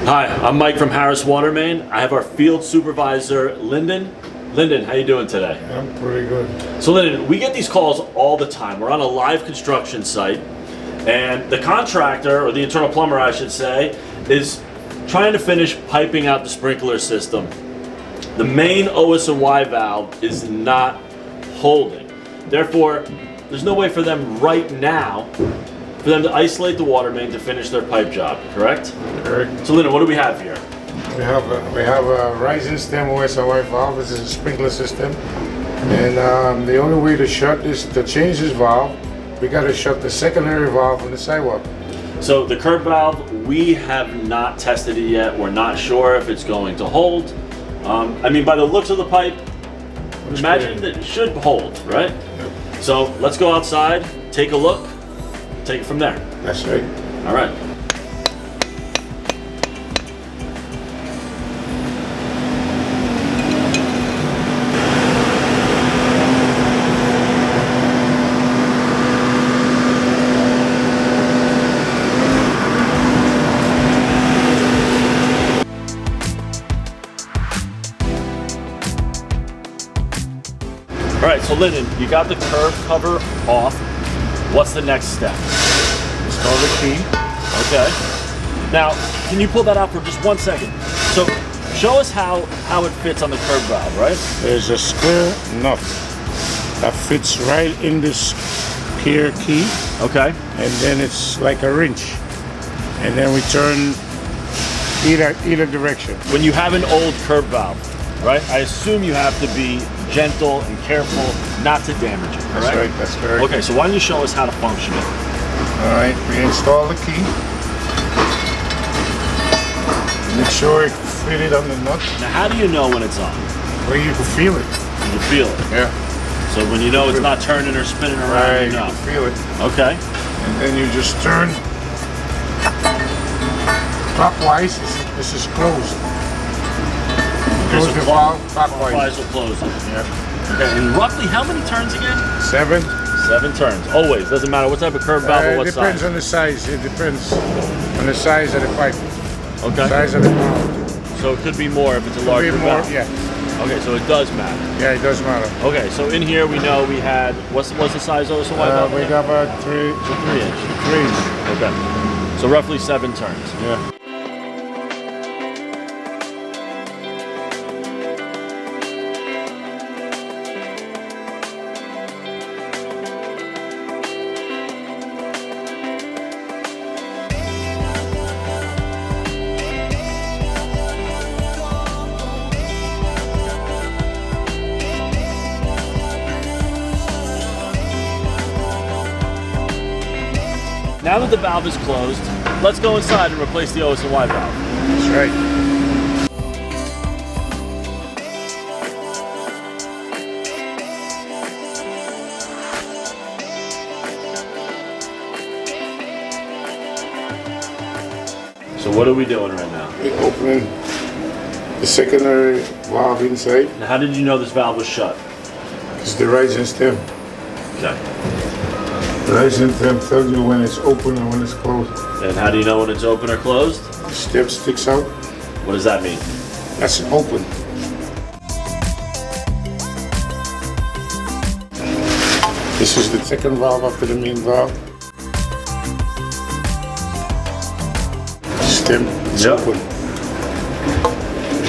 Hi, I'm Mike from Harris Water Main. I have our field supervisor, Linden. Linden, how you doing today? I'm pretty good. So Linden, we get these calls all the time. We're on a live construction site, and the contractor, or the internal plumber I should say, is trying to finish piping out the sprinkler system. The main OS&Y valve is not holding. Therefore, there's no way for them right now for them to isolate the water main to finish their pipe job, correct? Correct. So Linden, what do we have here? We have a rising stem OS&Y valve. This is a sprinkler system, and the only way to shut this, to change this valve, we got to shut the secondary valve on the sidewalk. So the curb valve, we have not tested it yet. We're not sure if it's going to hold. I mean, by the looks of the pipe, imagine that it should hold, right? Yep. So let's go outside, take a look, take it from there. That's right. All right. All right, so Linden, you got the curb cover off. What's the next step? Install the key. Okay. Now, can you pull that out for just 1 second? So, show us how it fits on the curb valve, right? There's a square nut that fits right in this pier key, Okay. and then it's like a wrench, and then we turn either direction. When you have an old curb valve, right, I assume you have to be gentle and careful not to damage it, correct? That's right. That's correct. Okay, so why don't you show us how to function it? All right. We install the key. Make sure it fit on the nut. Now, how do you know when it's on? Well, you can feel it. You feel it. Yeah. So when you know it's not turning or spinning around, Right. you know. You can feel it. Okay. And then you just turn clockwise. This is closed. Close so the valve clockwise. Clockwise will close it. Yeah. Okay, and roughly how many turns again? 7. 7 turns. Always. Doesn't matter what type of curb valve or It what depends size. on the size. It depends on the size of the pipe. Okay. Size of the valve. So it could be more if it's a larger Maybe more. valve. Yeah. Okay, so it does matter. Yeah, it does matter. Okay, so in here we know we had, what's the size of the valve? We got about 3 It's a 3-inch. 3. Okay. So roughly 7 turns. Yeah. Now that the valve is closed, let's go inside and replace the OS&Y valve. That's right. So what are we doing right now? We're opening the secondary valve inside. Now, how did you know this valve was shut? It's the rising stem. Okay. The rising stem tells you when it's open and when it's closed. And how do you know when it's open or closed? The stem sticks out. What does that mean? That's open. This is the second valve after the main valve. Stem is Yep. open.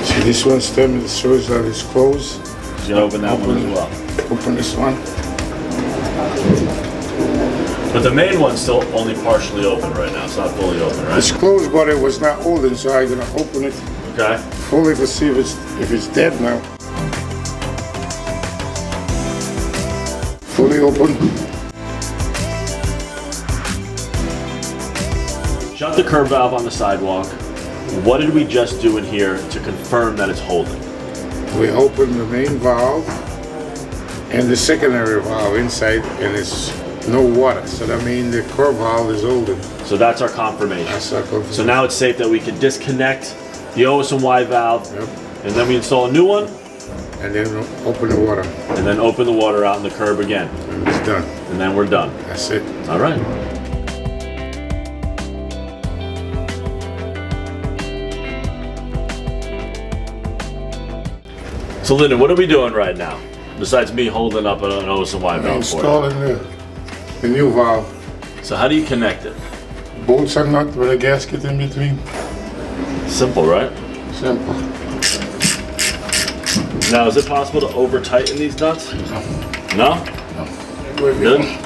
See this one stem, it shows that it's closed. You gotta open that one as well. Open this one. But the main one's still only partially open right now. It's not fully open, right? It's closed, but it was not holding, so I'm gonna open it Okay. fully to see if it's dead now. Fully open. Shut the curb valve on the sidewalk. What did we just do in here to confirm that it's holding? We open the main valve and the secondary valve inside, and it's no water. So that means the curb valve is holding. So that's our confirmation. That's our confirmation. So now it's safe that we can disconnect the OS&Y valve, Yep. and then we install a new one, And then open the water, and then open the water out in the curb again, and it's done. and then we're done. That's it. All right. So Linden, what are we doing right now? Besides me holding up an OS&Y valve for you. Installing the new valve. So how do you connect it? Bolts are nut with a gasket in between. Simple, right? Simple. Now, is it possible to over tighten these nuts? No? Good?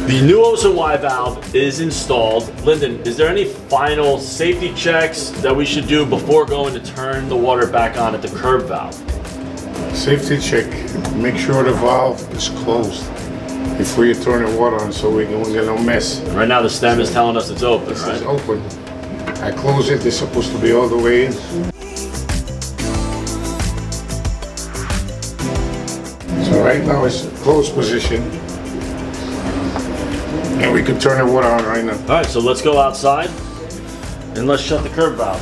The new OS&Y valve is installed. Linden, is there any final safety checks that we should do before going to turn the water back on at the curb valve? Safety check. Make sure the valve is closed before you turn the water on so we don't get no mess. Right now the stem is telling us it's open, This right? is open. I close it, it's supposed to be all the way in. So right now it's closed position. And we can turn the water on right now. All right, so let's go outside and let's shut the curb valve.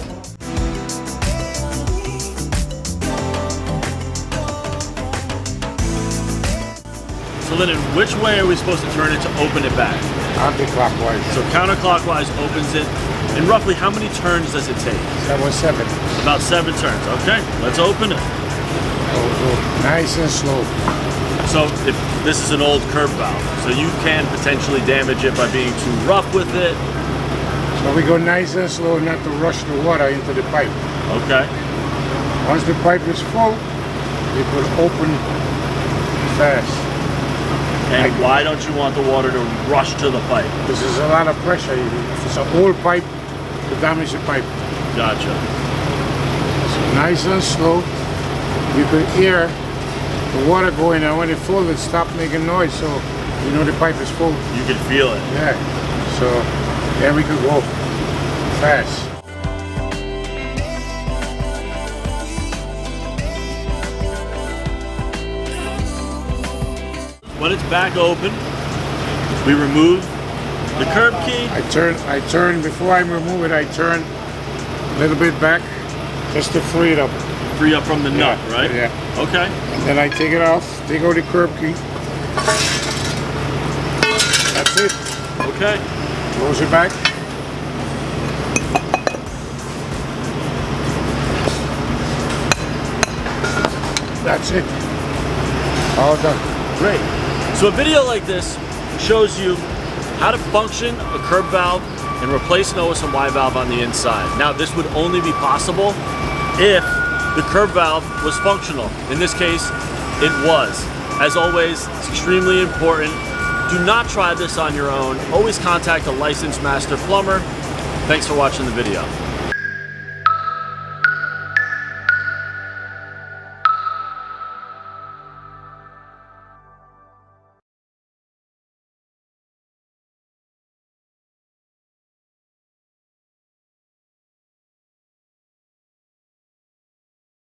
So Linden, which way are we supposed to turn it to open it back? Anti-clockwise. So counterclockwise opens it. And roughly how many turns does it take? That was 7. About 7 turns. Okay, let's open it. Go nice and slow. So if this is an old curb valve, so you can potentially damage it by being too rough with it. So we go nice and slow not to rush the water into the pipe. Okay. Once the pipe is full, it will open fast. And why don't you want the water to rush to the pipe? Because there's a lot of pressure. If it's an old pipe, to damage the pipe. Gotcha. So nice and slow. You can hear the water going, and when it's full, it stops making noise, so you know the pipe is full. You can feel it. Yeah. So then we could go fast. When it's back open, we remove the curb key. I turn, before I remove it, I turn a little bit back just to free it up. Free up from the nut, right? Yeah. Okay. And then I take it off, take out the curb key. That's it. Okay. Close it back. That's it. All done. Great. So a video like this shows you how to function a curb valve and replace an OS&Y valve on the inside. Now this would only be possible if the curb valve was functional. In this case, it was. As always, it's extremely important. Do not try this on your own. Always contact a licensed master plumber. Thanks for watching the video.